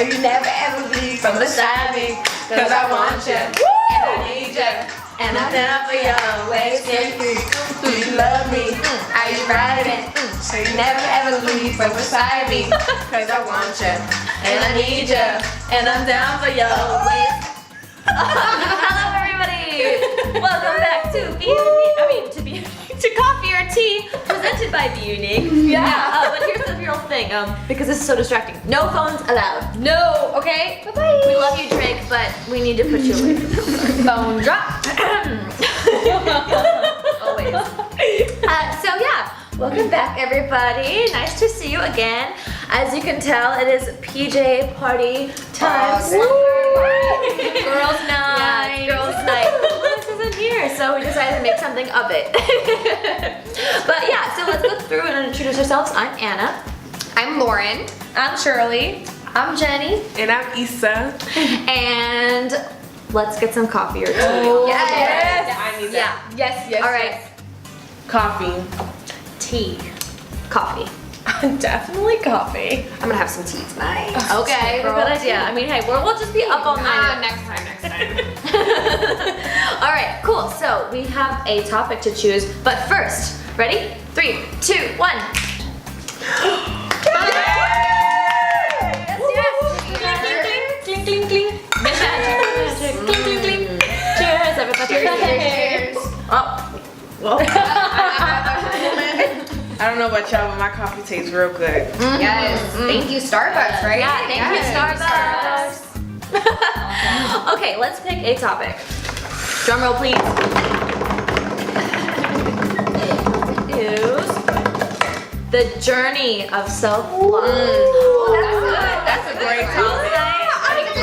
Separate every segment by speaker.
Speaker 1: you never ever leave from beside me. Cause I want you, and I need you, and I'm down for you always. Do you love me? Are you riding? So you never ever leave from beside me. Cause I want you, and I need you, and I'm down for you always.
Speaker 2: Hello everybody! Welcome back to to Coffee or Tea, presented by bUneke. Yeah. But here's the real thing, because this is so distracting. No phones allowed. No, okay? Bye-bye. We love you, Drake, but we need to put you away from the phone. Drop. Always. So yeah, welcome back everybody. Nice to see you again. As you can tell, it is PJ party time. Girls night. Yeah, girls night. Liz isn't here, so we decided to make something of it. But yeah, so let's go through and introduce ourselves. I'm Anna.
Speaker 3: I'm Lauren.
Speaker 2: I'm Shirley. I'm Jenny.
Speaker 1: And I'm Issa.
Speaker 2: And let's get some coffee or tea.
Speaker 3: Oh,
Speaker 1: yes. I need that.
Speaker 3: Yes.
Speaker 2: All right.
Speaker 1: Coffee.
Speaker 2: Tea. Coffee.
Speaker 1: Definitely coffee.
Speaker 3: I'm gonna have some tea tonight.
Speaker 2: Okay, good idea. I mean, hey, we'll just be up all night.
Speaker 3: Next time.
Speaker 2: All right, cool. So we have a topic to choose, but first, ready? 3, 2, 1. Yes. Cling, cling, cling. Magic. Cling, cling, cling. Cheers, everybody.
Speaker 3: Cheers.
Speaker 1: Oh. Well. I don't know about y'all, but my coffee tastes real good.
Speaker 3: Yes. Thank you, Starbucks, right?
Speaker 2: Yeah, thank you, Starbucks. Okay, let's pick a topic. Drum roll, please. Is the journey of self-love.
Speaker 3: That's a great topic. I think it's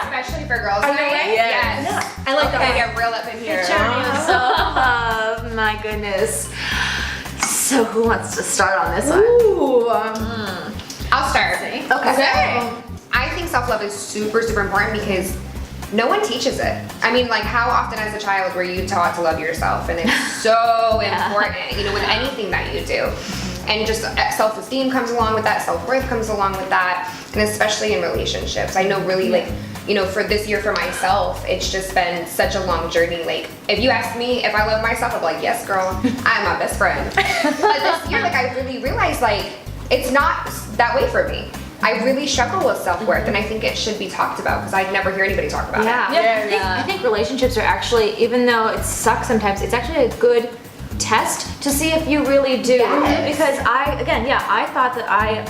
Speaker 3: especially for girls. Night. Yes.
Speaker 2: I like
Speaker 3: that. Get real up in here.
Speaker 2: Journey of self-love. My goodness. So who wants to start on this one?
Speaker 3: Ooh. I'll start.
Speaker 2: Okay.
Speaker 3: So, I think self-love is super, super important because no one teaches it. I mean, like, how often as a child were you taught to love yourself? And it's so important, you know, with anything that you do. And just self-esteem comes along with that, self-worth comes along with that, and especially in relationships. I know really, like, you know, for this year for myself, it's just been such a long journey. Like, if you ask me if I love myself, I'd be like, yes, girl, I'm my best friend. But this year, like, I really realized, like, it's not that way for me. I really struggle with self-worth, and I think it should be talked about because I never hear anybody talk about it.
Speaker 2: I think relationships are actually, even though it sucks sometimes, it's actually a good test to see if you really do.
Speaker 3: Yes.
Speaker 2: Because I thought that I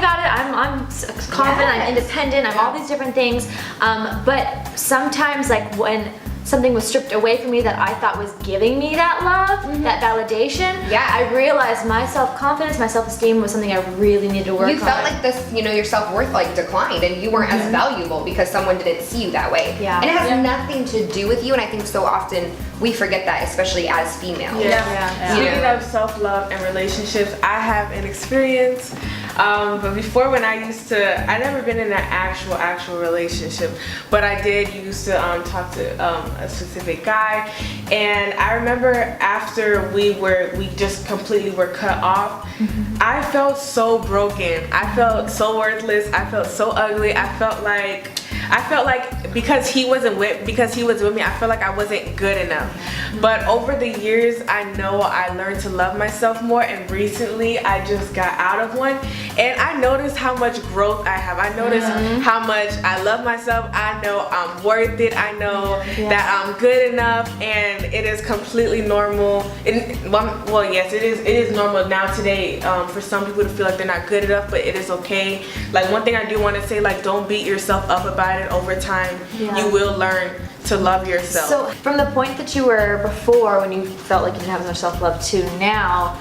Speaker 2: got it, I'm confident, I'm independent, I'm all these different things, but sometimes, like, when something was stripped away from me that I thought was giving me that love, that validation, I realized my self-confidence, my self-esteem was something I really needed to work on.
Speaker 3: You felt like this, you know, your self-worth like declined and you weren't as valuable because someone didn't see you that way.
Speaker 2: Yeah.
Speaker 3: And it has nothing to do with you, and I think so often we forget that, especially as females.
Speaker 1: Speaking of self-love and relationships, I have an experience. But before, when I never been in an actual relationship, but I did used to talk to a specific guy, and I remember after we just completely were cut off, I felt so broken. I felt so worthless. I felt so ugly. I felt like because he was with me, I felt like I wasn't good enough. But over the years, I know I learned to love myself more, and recently I just got out of one, and I noticed how much growth I have. I noticed how much I love myself. I know I'm worth it. I know that I'm good enough, and it is completely normal. Well, yes, it is normal now today for some people to feel like they're not good enough, but it is okay. Like, one thing I do want to say, like, don't beat yourself up about it. Over time, you will learn to love yourself.
Speaker 2: So from the point that you were before, when you felt like you didn't have much self-love, to now,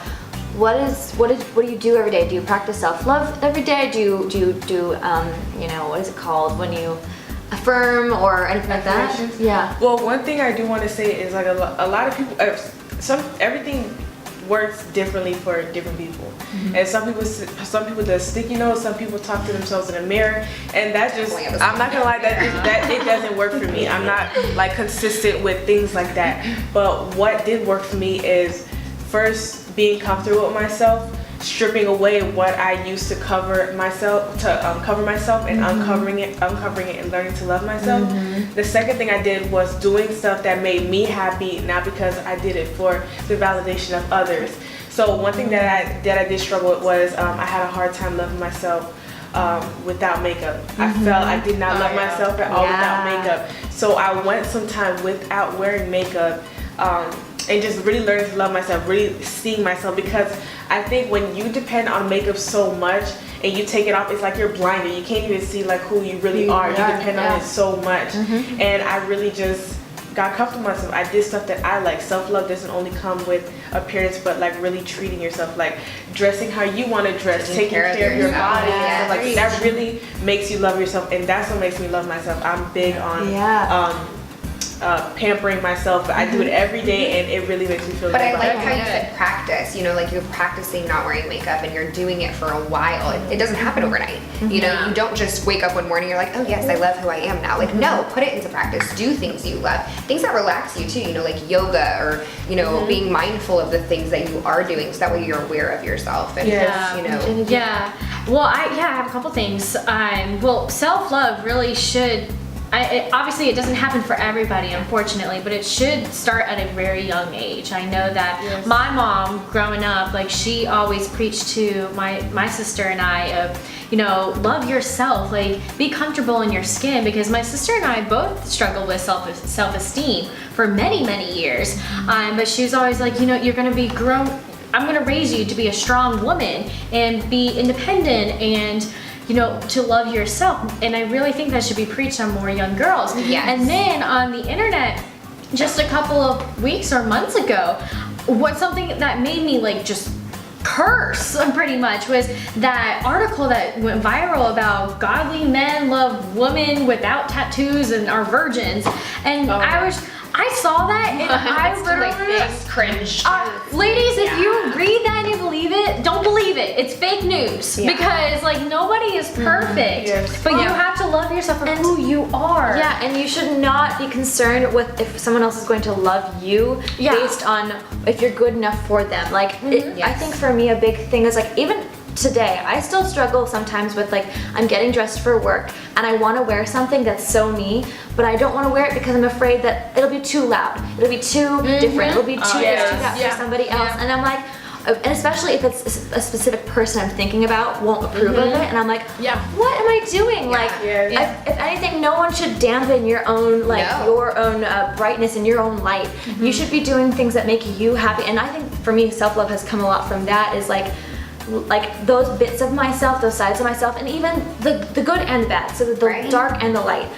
Speaker 2: what do you do every day? Do you practice self-love every day? Do you do you know, what is it called when you affirm or anything like that? Yeah.
Speaker 1: Well, one thing I do want to say is, like, a lot of people, everything works differently for different people. And some people do sticky notes, some people talk to themselves in a mirror, and that just, I'm not gonna lie, that it doesn't work for me. I'm not, like, consistent with things like that. But what did work for me is first being comfortable with myself, stripping away what I used to cover myself and uncovering it and learning to love myself. The second thing I did was doing stuff that made me happy, not because I did it for the validation of others. So one thing that I did struggle with was I had a hard time loving myself without makeup. I felt I did not love myself at all without makeup. So I went some time without wearing makeup and just really learning to love myself, really seeing myself, because I think when you depend on makeup so much and you take it off, it's like you're blinded. You can't even see like who you really are. You depend on it so much. And I really just got comfortable with myself. I did stuff that I like. Self-love doesn't only come with appearance, but like really treating yourself, like dressing how you want to dress, taking care of your body. And like that really makes you love yourself, and that's what makes me love myself. I'm big on pampering myself. I do it every day, and it really makes me feel good.
Speaker 3: But I like how you said practice. You know, like you're practicing not wearing makeup, and you're doing it for a while. It doesn't happen overnight. You know, you don't just wake up one morning, you're like, oh yes, I love who I am now. Like, no, put it into practice. Do things you love, things that relax you too. You know, like yoga, or you know, being mindful of the things that you are doing, so that way you're aware of yourself. And you know,
Speaker 2: Well, I have a couple things. Well, self-love really should. Obviously, it doesn't happen for everybody, unfortunately, but it should start at a very young age. I know that my mom, growing up, like she always preached to my sister and I of, you know, love yourself, like be comfortable in your skin, because my sister and I both struggled with self-esteem for many, many years. But she was always like, you know, you're gonna be grown. I'm gonna raise you to be a strong woman and be independent and, you know, to love yourself. And I really think that should be preached on more young girls. And then on the internet, just a couple of weeks or months ago, something that made me like just curse pretty much was that article that went
Speaker 3: viral
Speaker 2: about godly men love women without tattoos and are virgins. And I saw that and I literally
Speaker 3: cringe.
Speaker 2: Ladies, if you read that and you believe it, don't believe it. It's fake news because like nobody is perfect, but you have to love yourself for who you are.
Speaker 4: Yeah, and you should not be concerned with if someone else is going to love you based on if you're good enough for them. Like, I think for me a big thing is like even today, I still struggle sometimes with like, I'm getting dressed for work and I want to wear something that's so me, but I don't want to wear it because I'm afraid that it'll be too loud, it'll be too different, it'll be too this, too that for somebody else. And I'm like, and especially if it's a specific person I'm thinking about won't approve of it, and I'm like, what am I doing? Like, if anything, no one should dampen your own your own brightness and your own light. You should be doing things that make you happy. And I think for me, self-love has come a lot from that. Is like those bits of myself, those sides of myself, and even the good and the bad, so the dark and the light.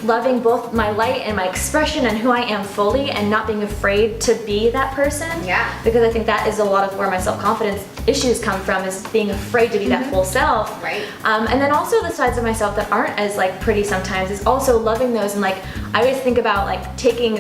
Speaker 4: Loving both my light and my expression and who I am fully, and not being afraid to be that person. Because I think that is a lot of where my self-confidence issues come from, is being afraid to be that full self. And then also the sides of myself that aren't as like pretty sometimes, is also loving those. And like I always think about like taking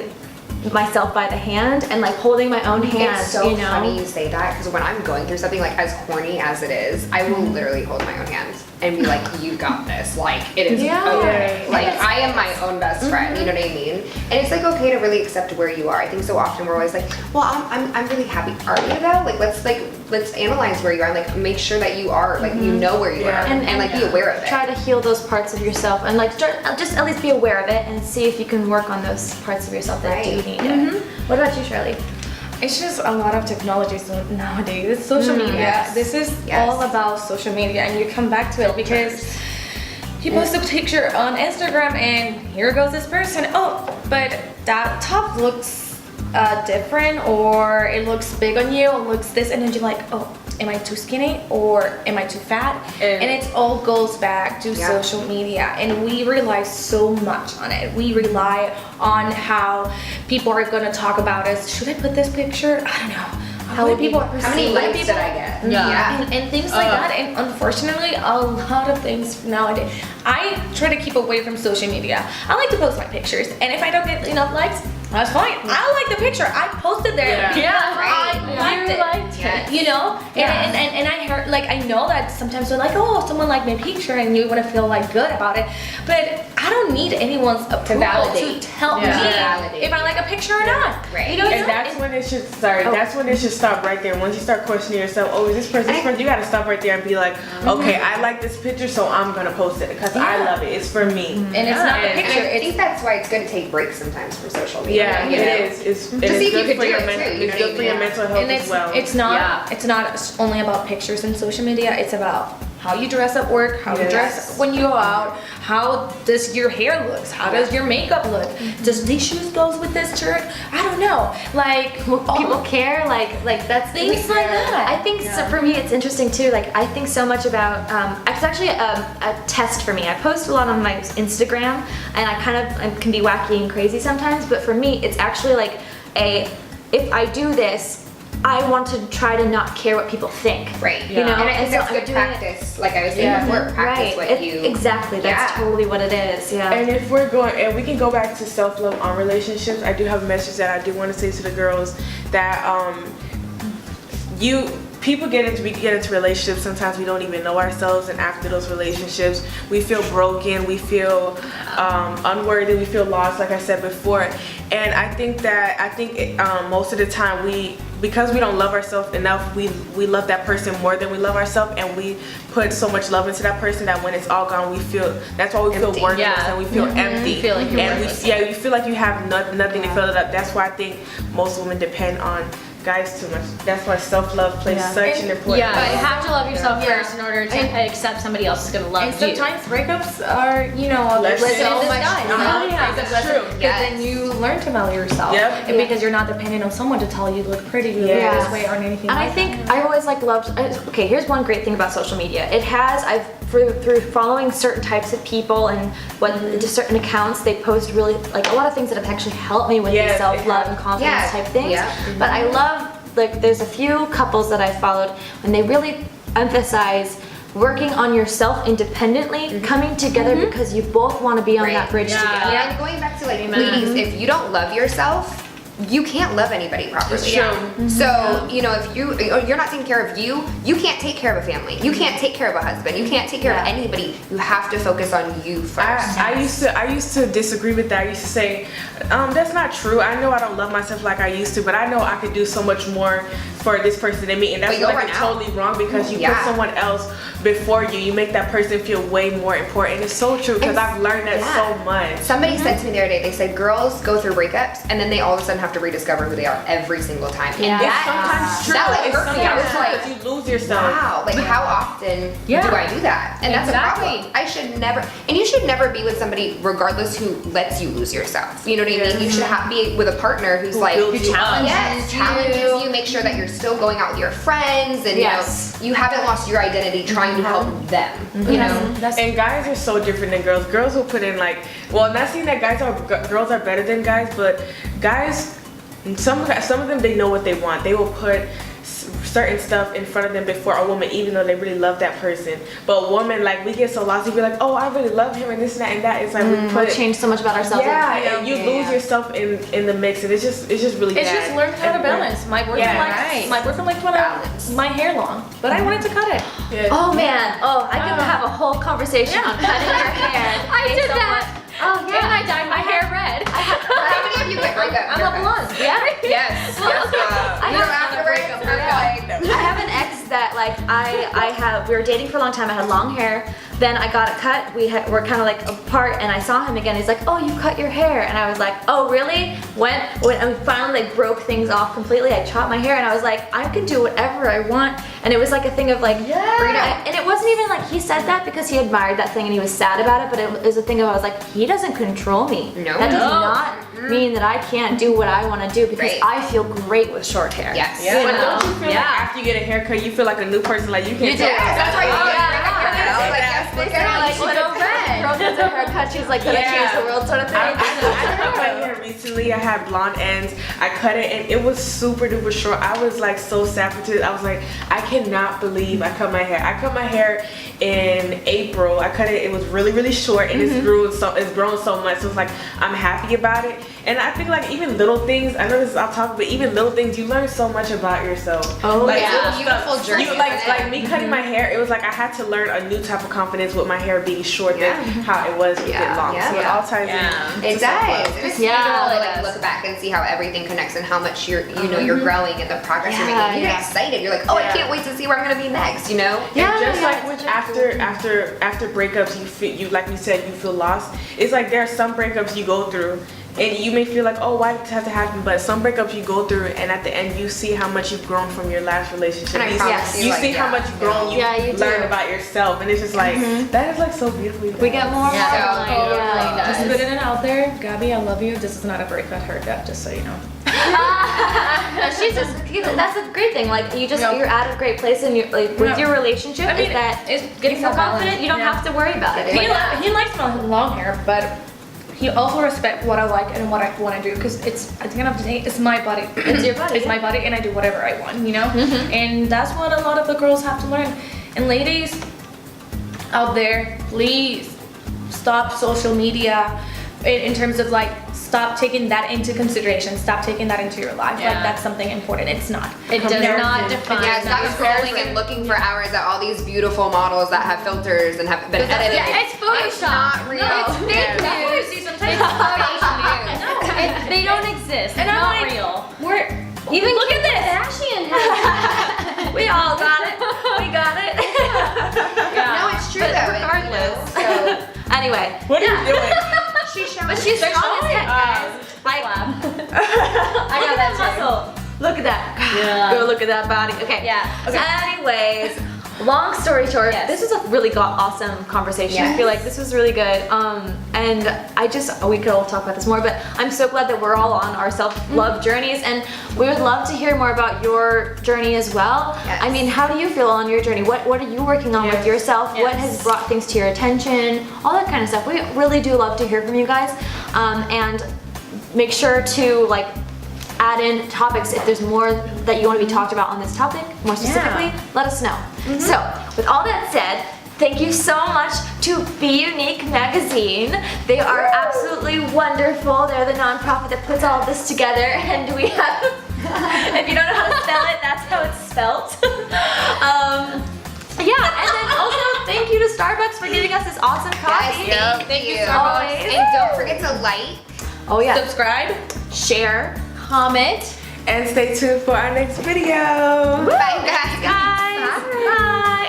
Speaker 4: myself by the hand and like holding my own hand.
Speaker 3: It's so funny you say that, because when I'm going through something like as corny as it is, I will literally hold my own hand and be like, you got this, like it is okay. Like I am my own best friend, you know what I mean? And it's like okay to really accept where you are. I think so often we're always like, well, I'm really happy. Are you though? Let's analyze where you are, like make sure that you are, like you know where you are, and like be aware of it.
Speaker 4: Try to heal those parts of yourself, and like just at least be aware of it and see if you can work on those parts of yourself that do need it. What about you, Charlie?
Speaker 5: It's just a lot of technology nowadays. It's social media. This is all about social media, and you come back to it because you post a picture on Instagram and here goes this person. Oh, but that top looks different, or it looks big on you, or looks this, and then you're like, oh, am I too skinny or am I too fat? And it all goes back to social media, and we rely so much on it. We rely on how people are going to talk about us. Should I put this picture? I don't know. How many likes did I get? And things like that. And unfortunately, a lot of things nowadays, I try to keep away from social media. I like to post my pictures, and if I don't get enough likes, that's fine. I like the picture. I posted there because I liked it. You know? And I heard, like, I know that sometimes they're like, oh, someone liked my picture, and you want to feel like good about it. But I don't need anyone's approval
Speaker 3: validate.
Speaker 5: to tell
Speaker 3: Yeah.
Speaker 5: me
Speaker 3: Validate.
Speaker 5: if I like a picture or not.
Speaker 3: Right.
Speaker 5: You know,
Speaker 1: And that's when it should that's when it should stop right there. Once you start questioning yourself, oh, is this person, you gotta stop right there and be like, okay, I like this picture, so I'm gonna post it because I love it. It's for me.
Speaker 5: and it's not the
Speaker 3: And
Speaker 5: picture.
Speaker 3: I think that's why it's good to take breaks sometimes from social media.
Speaker 1: Yeah,
Speaker 3: you know?
Speaker 1: it is. It's
Speaker 3: see if you
Speaker 1: good
Speaker 3: could
Speaker 1: for
Speaker 3: do
Speaker 1: your
Speaker 3: it
Speaker 1: mental.
Speaker 3: too, you
Speaker 1: It's
Speaker 3: know,
Speaker 1: good for your mental health
Speaker 5: And
Speaker 1: as well.
Speaker 5: it's not only about pictures and social media. It's about how you dress at work, how you dress when you go out, how does your hair looks, how does your makeup look, does these shoes goes with this shirt? I don't know, like
Speaker 4: People care, like that's
Speaker 5: things like that.
Speaker 4: I think so for me it's interesting too. Like I think so much about it's actually a test for me. I post a lot on my Instagram, and I kind of can be wacky and crazy sometimes. But for me, it's actually like if I do this, I want to try to not care what people think.
Speaker 3: Right.
Speaker 4: You know,
Speaker 3: And I think
Speaker 4: so
Speaker 3: that's
Speaker 4: I'm
Speaker 3: good
Speaker 4: doing it-
Speaker 3: practice. Like I was saying before, practice what you.
Speaker 4: Exactly. That's
Speaker 3: Yeah.
Speaker 4: totally what it is. Yeah.
Speaker 1: And if we're going, and we can go back to self-love on relationships, I do have a message that I do want to say to the girls that we get into relationships, sometimes we don't even know ourselves, and after those relationships we feel broken, we feel unworthy, we feel lost, like I said before. And I think most of the time because we don't love ourselves enough, we love that person more than we love ourselves, and we put so much love into that person that when it's all gone, that's why we feel
Speaker 3: Empty.
Speaker 1: worthless and we feel empty.
Speaker 2: You feel like you're
Speaker 1: and
Speaker 2: worthless.
Speaker 1: you feel like you have nothing to fill it up. That's why I think most women depend on guys too much. That's why self-love plays such an important
Speaker 2: Yeah,
Speaker 1: role.
Speaker 2: you have to love yourself first in order to accept somebody else is gonna love
Speaker 5: and
Speaker 2: you.
Speaker 5: sometimes breakups are, a blessing in
Speaker 3: So much
Speaker 5: disguise.
Speaker 3: love.
Speaker 1: That's true.
Speaker 5: Because then you learn to value yourself.
Speaker 1: Yep.
Speaker 5: And because you're not dependent on someone to tell you look pretty, you look
Speaker 1: Yes.
Speaker 5: this way, or anything
Speaker 4: And I
Speaker 5: like
Speaker 4: think I always loved. Okay, here's one great thing about social media. Through following certain types of people and just certain accounts, they post really a lot of things that have actually helped me with
Speaker 1: Yes,
Speaker 4: these
Speaker 1: it
Speaker 4: self-love
Speaker 1: has.
Speaker 4: and confidence
Speaker 3: Yeah.
Speaker 4: type things.
Speaker 3: Yeah.
Speaker 4: But I love there's a few couples that I followed when they really emphasize working on yourself independently, coming together because you both want to be on
Speaker 3: Right.
Speaker 4: that bridge
Speaker 2: Yeah.
Speaker 4: together.
Speaker 3: And going back to ladies, if you don't love yourself, you can't love anybody properly.
Speaker 1: It's true.
Speaker 3: So, if you're not taking care of you, you can't take care of a family. You can't take care of a husband. You can't take care of anybody. You have to focus on you first.
Speaker 1: I used to disagree with that. I used to say, that's not true. I know I don't love myself like I used to, but I know I could do so much more for this person than me. And that's
Speaker 3: But you'll
Speaker 1: like
Speaker 3: run out.
Speaker 1: totally wrong, because you
Speaker 3: Yeah.
Speaker 1: put someone else before you. You make that person feel way more important. It's so true, because I've learned that so much.
Speaker 3: Somebody said to me the other day, they said girls go through breakups and then they all of a sudden have to rediscover who they are every single time. And
Speaker 4: Yeah.
Speaker 1: It's
Speaker 3: that,
Speaker 1: sometimes true.
Speaker 3: that like
Speaker 1: It's
Speaker 3: hurt me. I was
Speaker 1: sometimes
Speaker 3: like,
Speaker 1: true, 'cause you lose yourself.
Speaker 3: wow, like how often do I do that? And that's a
Speaker 2: Exactly.
Speaker 3: problem. I should never, and you should never be with somebody regardless who lets you lose yourself. You know what I mean? You should be with a partner who's like,
Speaker 1: builds you up.
Speaker 3: challenges you, make sure that you're still going out with your friends, and you haven't lost your identity trying to help them. You know?
Speaker 1: And guys are so different than girls. Girls will put in not saying that girls are better than guys, but guys, some of them, they know what they want. They will put certain stuff in front of them before a woman, even though they really love that person. But a woman, we get so lost. We be like, oh, I really love him, and this and that and that. It's like
Speaker 4: We change so much about ourselves.
Speaker 1: and you lose yourself in the mix, and it's just really
Speaker 5: It's
Speaker 1: bad.
Speaker 5: just learn how to balance. My boyfriend liked when my hair long, but I wanted to cut it.
Speaker 4: Oh man, I could have a whole conversation on cutting your hair.
Speaker 2: I did that.
Speaker 4: Oh
Speaker 2: And
Speaker 4: yeah.
Speaker 2: I dyed my hair red.
Speaker 3: How many of you get breakup?
Speaker 5: I'm a blonde.
Speaker 4: Yeah.
Speaker 3: Yes.
Speaker 4: I have
Speaker 3: afterwards, we're like,
Speaker 4: I have an ex that we were dating for a long time. I had long hair. Then I got it cut. We're kind of apart, and I saw him again. He's like, "Oh, you cut your hair," and I was like, "Oh, really?" When I finally broke things off completely, I chopped my hair, and I was like, "I can do whatever I want." And it was like a thing of freedom. And it wasn't even he said that because he admired that thing and he was sad about it, but it was a thing of I was like, he doesn't control me.
Speaker 3: No.
Speaker 4: That does not mean that I can't do what I want to do because
Speaker 3: Right.
Speaker 4: I feel great with short hair.
Speaker 3: yes.
Speaker 1: But don't you feel like after you get a haircut, you feel like a new person? You can.
Speaker 3: Yes, that's why you get breakup.
Speaker 4: They say Girl gets a haircut, she's like gonna change the world sort of thing.
Speaker 1: I cut my hair recently. I had blonde ends. I cut it and it was super duper short. I was so sad for it. I was like, I cannot believe I cut my hair. I cut my hair in April. I cut it. It was really really short, and it's grown so much. So it's I'm happy about it. And I think even little things. I know this is off topic, but even little things, you learn so much about yourself.
Speaker 4: Oh,
Speaker 3: It's
Speaker 4: yeah.
Speaker 3: a beautiful journey.
Speaker 1: You, like me cutting my hair, it was I had to learn a new type of confidence with my hair being short. That how it was with it long. So it all ties in.
Speaker 3: It does. It is
Speaker 4: Yeah,
Speaker 3: beautiful to
Speaker 4: it
Speaker 3: like
Speaker 4: does.
Speaker 3: look back and see how everything connects and how much you're you're growing and the progress you're making. You get excited. You're like, oh, I can't wait to see where I'm gonna be next. You know?
Speaker 1: And just like with after breakups, you feel like we said, you feel lost. It's like there are some breakups you go through. And you may feel like, oh, why does it have to happen? But some breakups you go through, and at the end you see how much you've grown from your last relationship.
Speaker 3: And I promise
Speaker 1: you see how much you've grown. You learn about yourself, and it's just like that is like so beautifully done.
Speaker 4: We get more.
Speaker 5: Just putting it out there, Gabby, I love you. This is not a breakup hurtup, just so you know.
Speaker 4: She's just, that's a great thing. Like you're at a great place in your like with your relationship.
Speaker 5: I mean,
Speaker 4: is that
Speaker 5: it's
Speaker 4: you
Speaker 5: getting
Speaker 4: feel
Speaker 5: more
Speaker 4: confident.
Speaker 5: balanced.
Speaker 4: You don't have to worry about it.
Speaker 5: He likes my long hair, but he also respects what I like and what I want to do, because it's at the end of the day, it's my body.
Speaker 4: It's your body.
Speaker 5: It's my body, and I do whatever I want, you know. And that's what a lot of the girls have to learn. And ladies out there, please stop social media in terms of like, stop taking that into consideration. Stop taking that into your life. Like that's something important. It's not.
Speaker 4: It does not define.
Speaker 3: Yeah, stop scrolling and looking for hours at all these beautiful models that have filters and have been edited.
Speaker 4: It's Photoshop.
Speaker 3: It's not real.
Speaker 4: No, it's fake news. They don't exist. It's not real.
Speaker 5: Even
Speaker 4: Look at this. We all got it. We got it.
Speaker 3: No, it's true
Speaker 4: But
Speaker 3: though.
Speaker 4: regardless.
Speaker 3: So,
Speaker 4: Anyway.
Speaker 1: What are you doing?
Speaker 3: she's showing.
Speaker 4: But she's strong as heck, guys. Like, I got that muscle. Look at that.
Speaker 2: Yeah.
Speaker 4: Go look at that body. Okay.
Speaker 2: Yeah.
Speaker 4: Okay. Anyways, long story short,
Speaker 2: Yes.
Speaker 4: this was a really awesome conversation. I feel like this was really good. And we could all talk about this more, but I'm so glad that we're all on our self-love journeys, and we would love to hear more about your journey as well.
Speaker 3: Yes.
Speaker 4: I mean, how do you feel on your journey? What are you working on with yourself? What has brought things to your attention? All that kind of stuff. We really do love to hear from you guys. And make sure to like add in topics if there's more that you want to be talked about on this topic, more specifically, let us know. So, with all that said, thank you so much to bUneke magazine. They are absolutely wonderful. They're the nonprofit that puts all of this together, and we have, if you don't know how to spell it, that's how it's spelt. Yeah, and then also thank you to Starbucks for giving us this awesome coffee.
Speaker 3: Yes, thank you.
Speaker 4: Always.
Speaker 3: And don't forget to like.
Speaker 4: Oh yeah.
Speaker 5: subscribe.
Speaker 4: Share.
Speaker 2: Comment.
Speaker 1: And stay tuned for our next video.
Speaker 3: Bye, guys.
Speaker 4: Guys. Bye.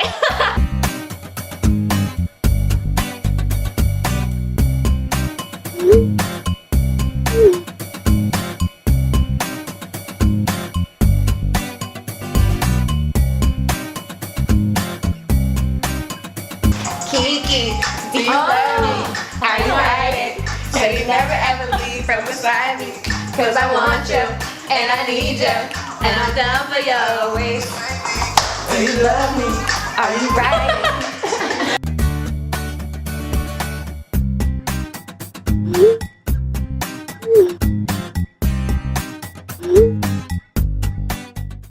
Speaker 3: Kiki, do you love me? Are you riding? So you never ever leave from beside me. Cause I want you, and I need you, and I'm down for you always.
Speaker 1: Do you love me?
Speaker 3: Are you riding?